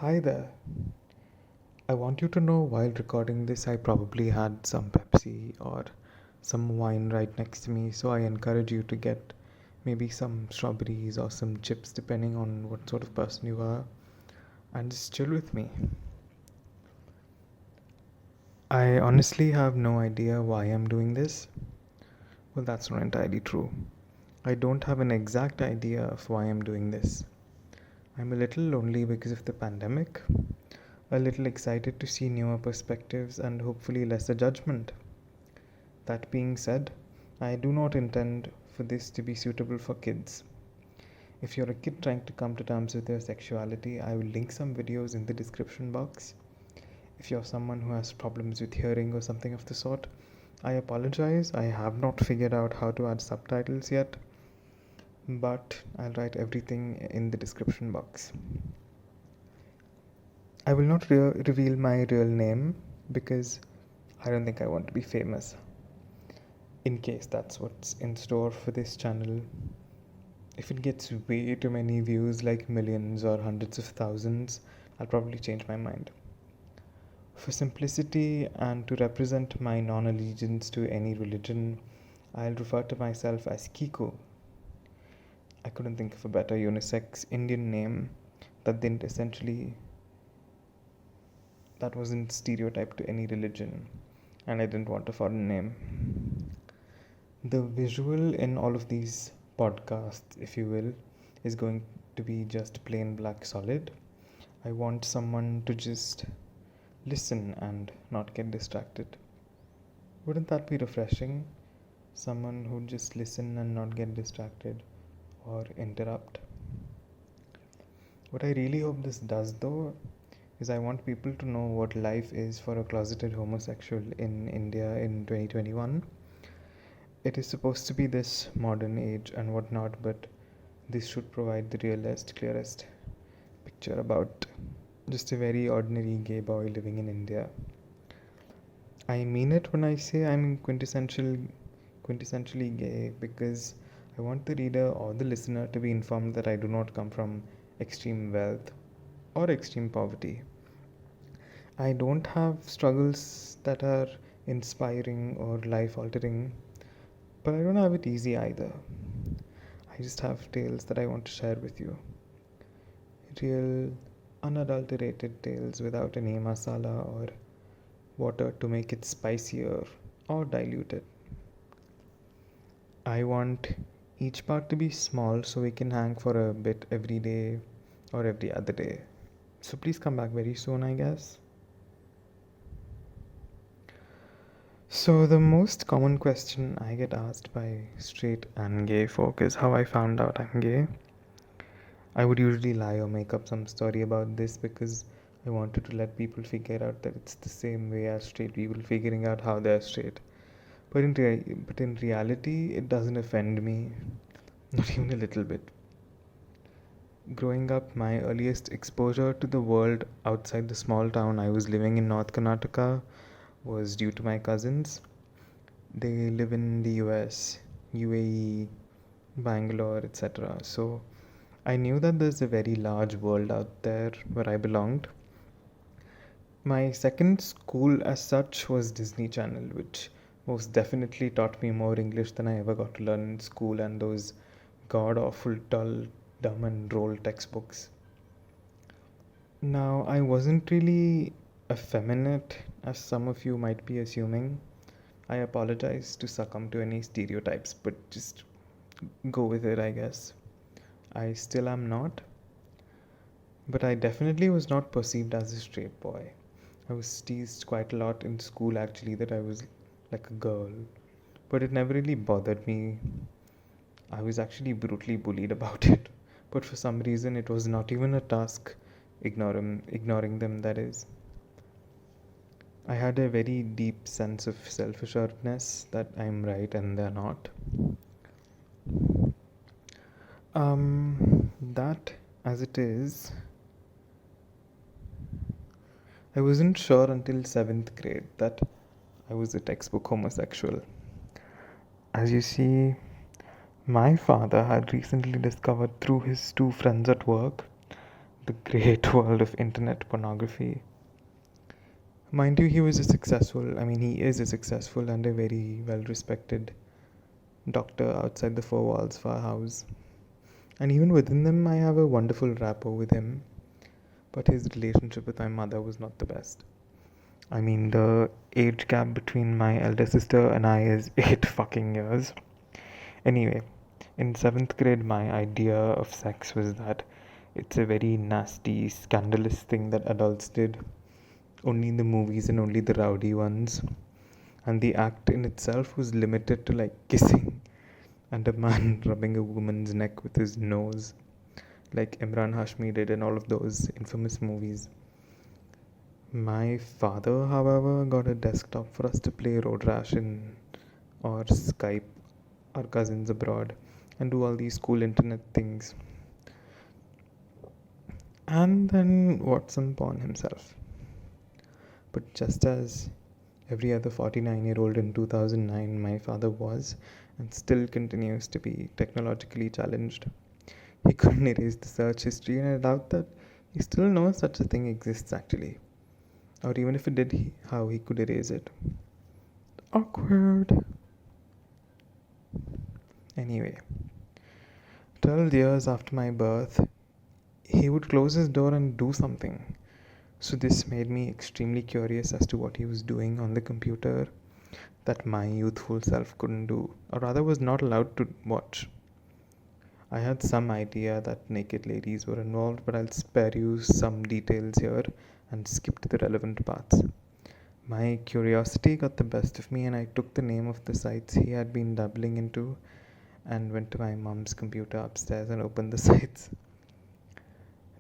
Hi there. I want you to know while recording this, I probably had some Pepsi or some wine right next to me, so I encourage you to get maybe some strawberries or some chips, depending on what sort of person you are, and just chill with me. I honestly have no idea why I'm doing this. Well, that's not entirely true. I don't have an exact idea of why I'm doing this. I'm a little lonely because of the pandemic, a little excited to see newer perspectives and hopefully lesser judgment. That being said, I do not intend for this to be suitable for kids. If you're a kid trying to come to terms with your sexuality, I will link some videos in the description box. If you're someone who has problems with hearing or something of the sort, I apologize. I have not figured out how to add subtitles yet, but I'll write everything in the description box. I will not reveal my real name because I don't think I want to be famous. In case that's what's in store for this channel. If it gets way too many views, like millions or hundreds of thousands, I'll probably change my mind. For simplicity and to represent my non allegiance to any religion, I'll refer to myself as Kiko. I couldn't think of a better unisex Indian name that didn't essentially, that wasn't stereotyped to any religion, and I didn't want a foreign name. The visual in all of these podcasts, if you will, is going to be just plain black solid. I want someone to just listen and not get distracted. Wouldn't that be refreshing? Someone who'd just listen and not get distracted or interrupt. What I really hope this does, though, is I want people to know what life is for a closeted homosexual in India in 2021. It is supposed to be this modern age and whatnot, but this should provide the realest, clearest picture about just a very ordinary gay boy living in India. I mean it when I say I'm quintessentially gay, because I want the reader or the listener to be informed that I do not come from extreme wealth or extreme poverty. I don't have struggles that are inspiring or life altering, but I don't have it easy either. I just have tales that I want to share with you. Real, unadulterated tales without any masala or water to make it spicier or dilute it. I want each part to be small so we can hang for a bit every day or every other day. So please come back very soon, I guess. So, the most common question I get asked by straight and gay folk is how I found out I'm gay. I would usually lie or make up some story about this because I wanted to let people figure out that it's the same way as straight people figuring out how they're straight. But in reality, it doesn't offend me, not even a little bit. Growing up, my earliest exposure to the world outside the small town I was living in, North Karnataka, was due to my cousins. They live in the US, UAE, Bangalore, etc. So I knew that there's a very large world out there where I belonged. My second school, as such, was Disney Channel, which most definitely taught me more English than I ever got to learn in school and those god awful, dull, dumb, and droll textbooks. Now, I wasn't really effeminate, as some of you might be assuming. I apologize to succumb to any stereotypes, but just go with it, I guess. I still am not, but I definitely was not perceived as a straight boy. I was teased quite a lot in school, actually, that I was like a girl, but it never really bothered me. I was actually brutally bullied about it, but for some reason, it was not even a task ignoring them, that is. I had a very deep sense of self-assuredness that I'm right and they're not. That as it is, I wasn't sure until 7th grade that I was a textbook homosexual. As you see, my father had recently discovered through his two friends at work the great world of internet pornography. Mind you, he is a successful and a very well respected doctor outside the four walls of our house. And even within them, I have a wonderful rapport with him. But his relationship with my mother was not the best. The age gap between my elder sister and I is 8 fucking years. Anyway, in 7th grade, my idea of sex was that it's a very nasty, scandalous thing that adults did. Only in the movies and only the rowdy ones. And the act in itself was limited to like kissing and a man rubbing a woman's neck with his nose, like Imran Hashmi did in all of those infamous movies. My father, however, got a desktop for us to play Road Rash in, or Skype our cousins abroad, and do all these cool internet things. And then Watson porn himself. But just as every other 49-year-old in 2009, my father was and still continues to be technologically challenged. He couldn't erase the search history, and I doubt that he still knows such a thing exists actually. Or even if it did, how he could erase it. Awkward. Anyway, 12 years after my birth, he would close his door and do something. So this made me extremely curious as to what he was doing on the computer that my youthful self couldn't do, or rather was not allowed to watch. I had some idea that naked ladies were involved, but I'll spare you some details here and skip to the relevant parts. My curiosity got the best of me, and I took the name of the sites he had been dabbling into and went to my mom's computer upstairs and opened the sites.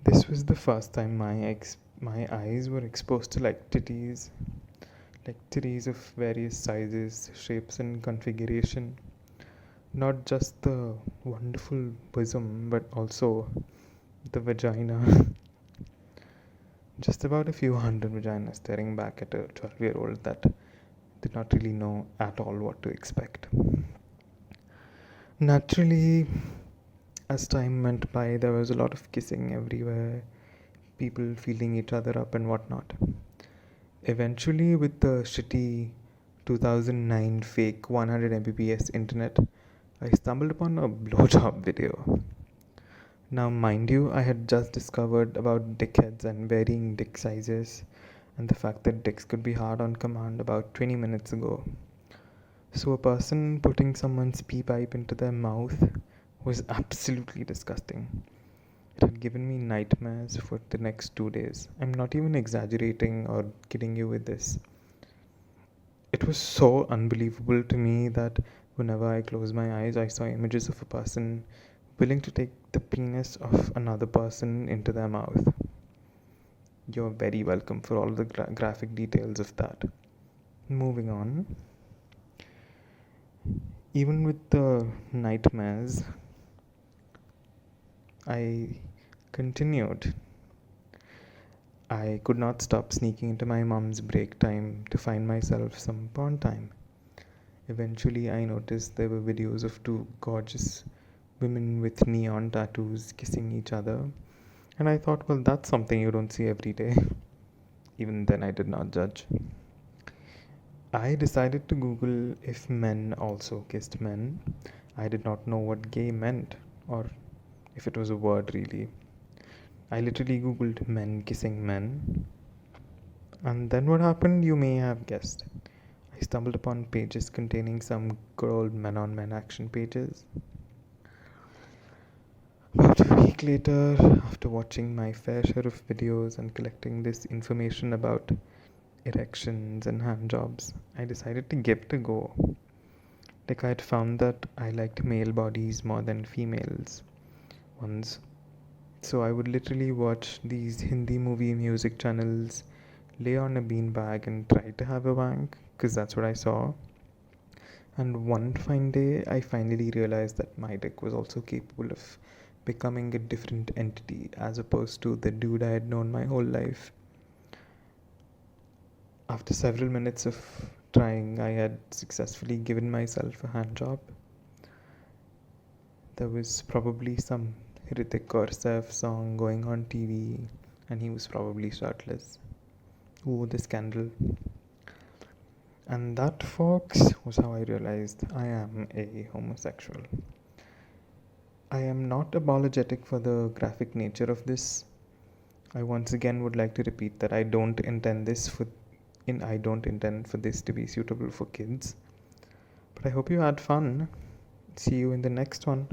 This was the first time my eyes were exposed to titties of various sizes, shapes, and configuration. Not just the wonderful bosom, but also the vagina. Just about a few hundred vaginas staring back at a 12-year-old that did not really know at all what to expect. Naturally, as time went by, there was a lot of kissing everywhere, people feeling each other up and whatnot. Eventually, with the shitty 2009 fake 100 Mbps internet, I stumbled upon a blowjob video. Now, mind you, I had just discovered about dickheads and varying dick sizes, and the fact that dicks could be hard on command about 20 minutes ago. So, a person putting someone's pee pipe into their mouth was absolutely disgusting. It had given me nightmares for the next 2 days. I'm not even exaggerating or kidding you with this. It was so unbelievable to me that whenever I closed my eyes, I saw images of a person willing to take the penis of another person into their mouth. You're very welcome for all the graphic details of that. Moving on. Even with the nightmares, I continued. I could not stop sneaking into my mom's break time to find myself some porn time. Eventually, I noticed there were videos of two gorgeous women with neon tattoos kissing each other, and I thought, well, that's something you don't see every day. Even then, I did not judge. I decided to Google if men also kissed men. I did not know what gay meant, or if it was a word really. I literally Googled men kissing men. And then what happened, you may have guessed. I stumbled upon pages containing some good old men on men action pages. About a week later, after watching my fair share of videos and collecting this information about erections and handjobs, I decided to give it a go. I had found that I liked male bodies more than females ones. So I would literally watch these Hindi movie music channels, lay on a beanbag and try to have a wank, because that's what I saw. And one fine day, I finally realized that my dick was also capable of becoming a different entity as opposed to the dude I had known my whole life. After several minutes of trying, I had successfully given myself a hand job. There was probably some Hrithik Korsaf song going on TV, and he was probably shirtless. Ooh, the scandal. And that, folks, was how I realized I am a homosexual. I am not apologetic for the graphic nature of this. I once again would like to repeat that I don't intend for this to be suitable for kids. But I hope you had fun. See you in the next one.